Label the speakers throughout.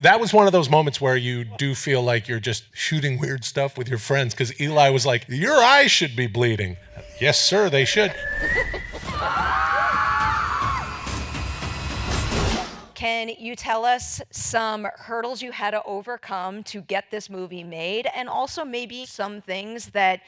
Speaker 1: That was one of those moments where you do feel like you're just shooting weird stuff with your friends because Eli was like, "Your eyes should be bleeding." Yes, sir, they should.
Speaker 2: Can you tell us some hurdles you had to overcome to get this movie made, and also maybe some things that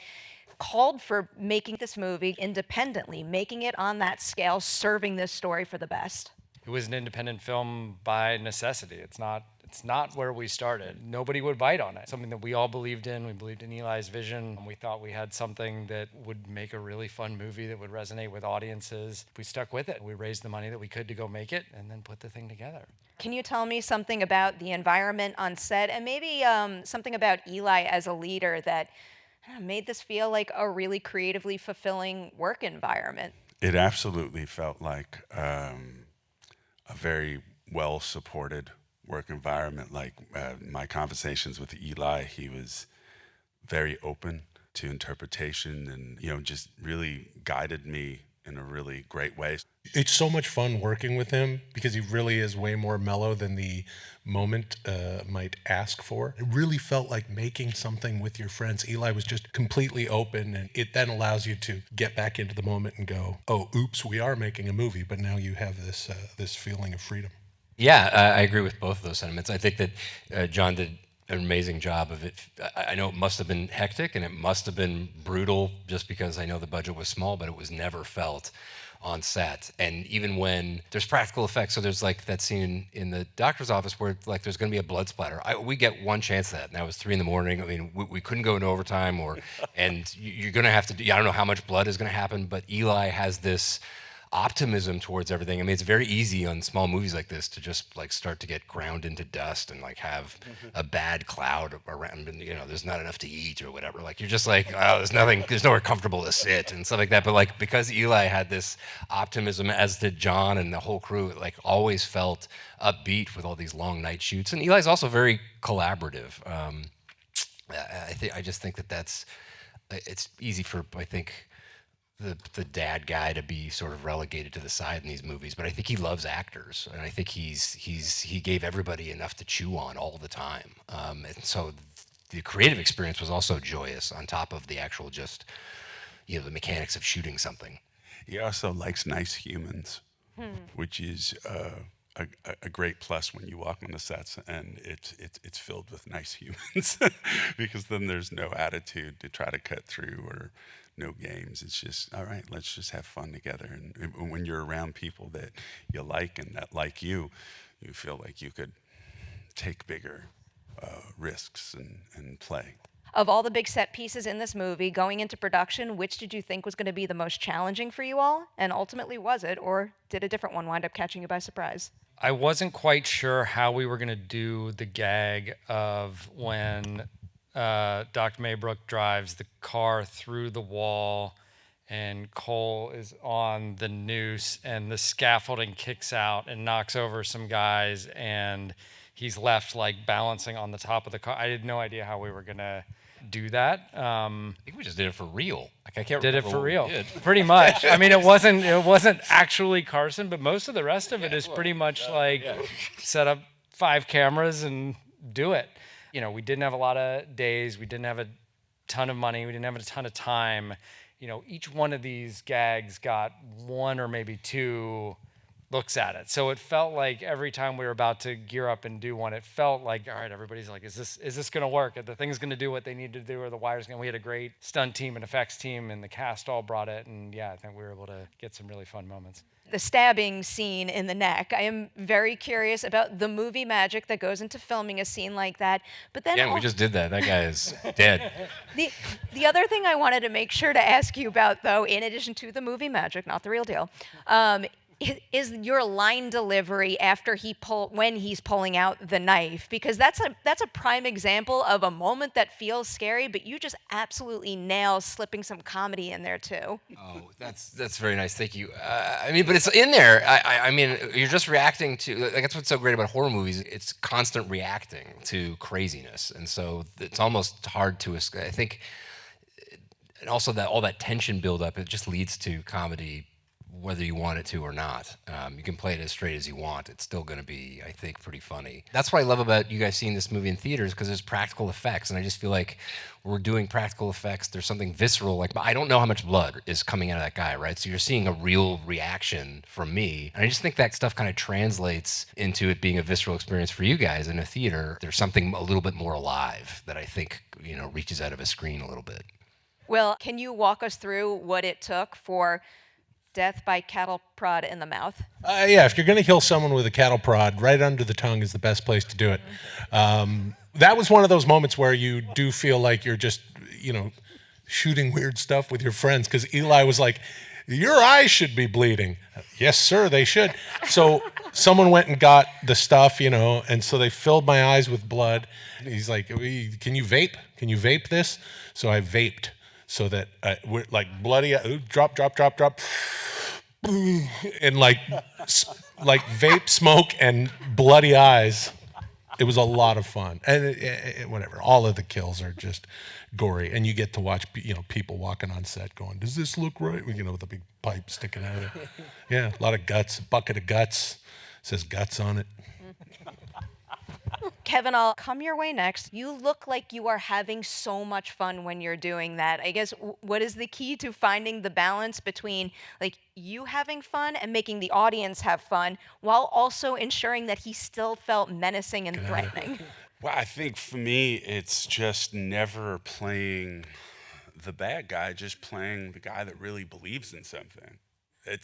Speaker 2: called for making this movie independently, making it on that scale, serving this story for the best?
Speaker 3: It was an independent film by necessity. It's not where we started. Nobody would bite on it. Something that we all believed in. We believed in Eli's vision. And we thought we had something that would make a really fun movie that would resonate with audiences. We stuck with it. We raised the money that we could to go make it and then put the thing together.
Speaker 2: Can you tell me something about the environment on set and maybe something about Eli as a leader that made this feel like a really creatively fulfilling work environment?
Speaker 4: It absolutely felt like a very well supported work environment. Like my conversations with Eli, he was very open to interpretation and, just really guided me in a really great way.
Speaker 1: It's so much fun working with him because he really is way more mellow than the moment might ask for. It really felt like making something with your friends. Eli was just completely open, and it then allows you to get back into the moment and go, "Oh, oops, we are making a movie," but now you have this feeling of freedom.
Speaker 5: Yeah, I agree with both of those sentiments. I think that John did an amazing job of it. I know it must have been hectic and it must have been brutal just because I know the budget was small, but it was never felt on set. And even when there's practical effects, so there's like that scene in the doctor's office where like there's going to be a blood splatter. We get one chance at that, and that was 3 a.m. I mean, we couldn't go into overtime, and you're going to have to. I don't know how much blood is going to happen, but Eli has this optimism towards everything. I mean, it's very easy on small movies like this to just like start to get ground into dust and like have a bad cloud around, and there's not enough to eat or whatever. Like you're just like, oh, there's nowhere comfortable to sit and stuff like that. But like because Eli had this optimism, as did John and the whole crew, it like always felt upbeat with all these long night shoots. And Eli's also very collaborative. I just think that's it's easy for, I think, the dad guy to be sort of relegated to the side in these movies, but I think he loves actors, and I think he gave everybody enough to chew on all the time, and so the creative experience was also joyous on top of the actual just the mechanics of shooting something.
Speaker 4: He also likes nice humans, which is a great plus when you walk on the sets and it's filled with nice humans, because then there's no attitude to try to cut through or no games. It's just, all right, let's just have fun together. And when you're around people that you like and that like you feel like you could take bigger risks and play.
Speaker 2: Of all the big set pieces in this movie going into production, which did you think was going to be the most challenging for you all? And ultimately, was it, or did a different one wind up catching you by surprise?
Speaker 3: I wasn't quite sure how we were going to do the gag of when Dr. Maybrook drives the car through the wall and Cole is on the noose and the scaffolding kicks out and knocks over some guys and he's left like balancing on the top of the car. I had no idea how we were going to do that.
Speaker 5: I think we just did it for real. Like I can't
Speaker 3: did
Speaker 5: remember
Speaker 3: it for
Speaker 5: what we
Speaker 3: real.
Speaker 5: did.
Speaker 3: Pretty much. I mean, it wasn't actually Carson, but most of the rest of it is pretty much set up 5 cameras and do it. We didn't have a lot of days. We didn't have a ton of money. We didn't have a ton of time. Each one of these gags got 1 or maybe 2 looks at it. So it felt like every time we were about to gear up and do one, it felt like, all right, everybody's like, is this going to work? Are the thing's going to do what they need to do? Or the wire's going to? We had a great stunt team and effects team, and the cast all brought it. And yeah, I think we were able to get some really fun moments.
Speaker 2: The stabbing scene in the neck. I am very curious about the movie magic that goes into filming a scene like that. But then
Speaker 5: Yeah, we just did that. That guy is dead.
Speaker 2: The other thing I wanted to make sure to ask you about, though, in addition to the movie magic, not the real deal, is your line delivery after when he's pulling out the knife, because that's a prime example of a moment that feels scary, but you just absolutely nail slipping some comedy in there too.
Speaker 5: Oh, that's very nice. Thank you. I mean, but it's in there. I mean, you're just reacting to. Like, that's what's so great about horror movies. It's constant reacting to craziness, and so it's almost hard to escape. I think, and also that all that tension buildup, it just leads to comedy whether you want it to or not. You can play it as straight as you want. It's still going to be, I think, pretty funny. That's what I love about you guys seeing this movie in theaters, because there's practical effects, and I just feel like we're doing practical effects. There's something visceral. Like, I don't know how much blood is coming out of that guy, right? So you're seeing a real reaction from me, and I just think that stuff kind of translates into it being a visceral experience for you guys in a theater. There's something a little bit more alive that I think, reaches out of a screen a little bit.
Speaker 2: Will, can you walk us through what it took for death by cattle prod in the mouth?
Speaker 1: Yeah, if you're going to kill someone with a cattle prod, right under the tongue is the best place to do it. That was one of those moments where you do feel like you're just, shooting weird stuff with your friends, because Eli was like, your eyes should be bleeding. Yes, sir, they should. So someone went and got the stuff, and so they filled my eyes with blood. He's like, can you vape? Can you vape this? So I vaped, so that we're like bloody, drop, and like vape smoke and bloody eyes. It was a lot of fun, and whatever. All of the kills are just gory, and you get to watch people walking on set going, "Does this look right?" With the big pipe sticking out of it. Yeah, a lot of guts, a bucket of guts. Says guts on it.
Speaker 2: Kevin, I'll come your way next. You look like you are having so much fun when you're doing that. I guess what is the key to finding the balance between like you having fun and making the audience have fun while also ensuring that he still felt menacing and threatening?
Speaker 4: Well, I think for me, it's just never playing the bad guy, just playing the guy that really believes in something.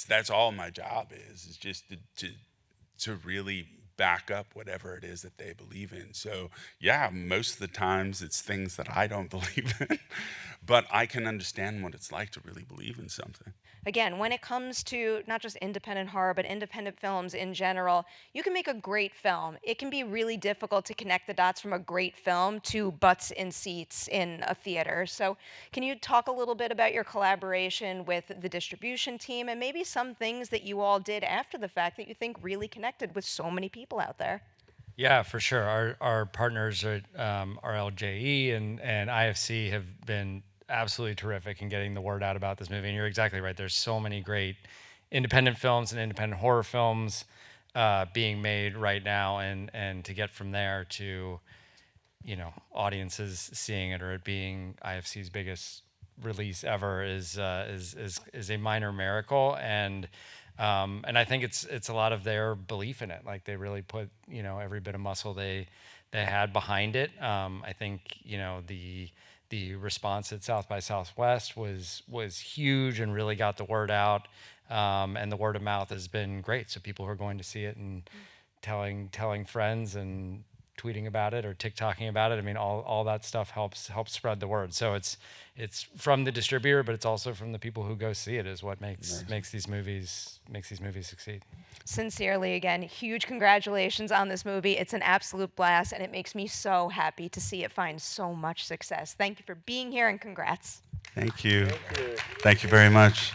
Speaker 4: That's all my job is just to really back up whatever it is that they believe in. So yeah, most of the times it's things that I don't believe in, but I can understand what it's like to really believe in something.
Speaker 2: Again, when it comes to not just independent horror, but independent films in general, you can make a great film. It can be really difficult to connect the dots from a great film to butts in seats in a theater. So can you talk a little bit about your collaboration with the distribution team and maybe some things that you all did after the fact that you think really connected with so many people out there?
Speaker 3: Yeah, for sure. Our partners at RLJE and IFC have been absolutely terrific in getting the word out about this movie. And you're exactly right. There's so many great independent films and independent horror films being made right now, and to get from there to, audiences seeing it or it being IFC's biggest release ever is a minor miracle. And I think it's a lot of their belief in it. Like they really put, every bit of muscle they had behind it. I think, the response at South by Southwest was huge and really got the word out. And the word of mouth has been great. So people who are going to see it and telling friends and tweeting about it or TikToking about it. I mean, all that stuff helps spread the word. So it's from the distributor, but it's also from the people who go see it is what makes these movies succeed.
Speaker 2: Sincerely, again, huge congratulations on this movie. It's an absolute blast, and it makes me so happy to see it find so much success. Thank you for being here, and congrats.
Speaker 4: Thank you. Thank you very much.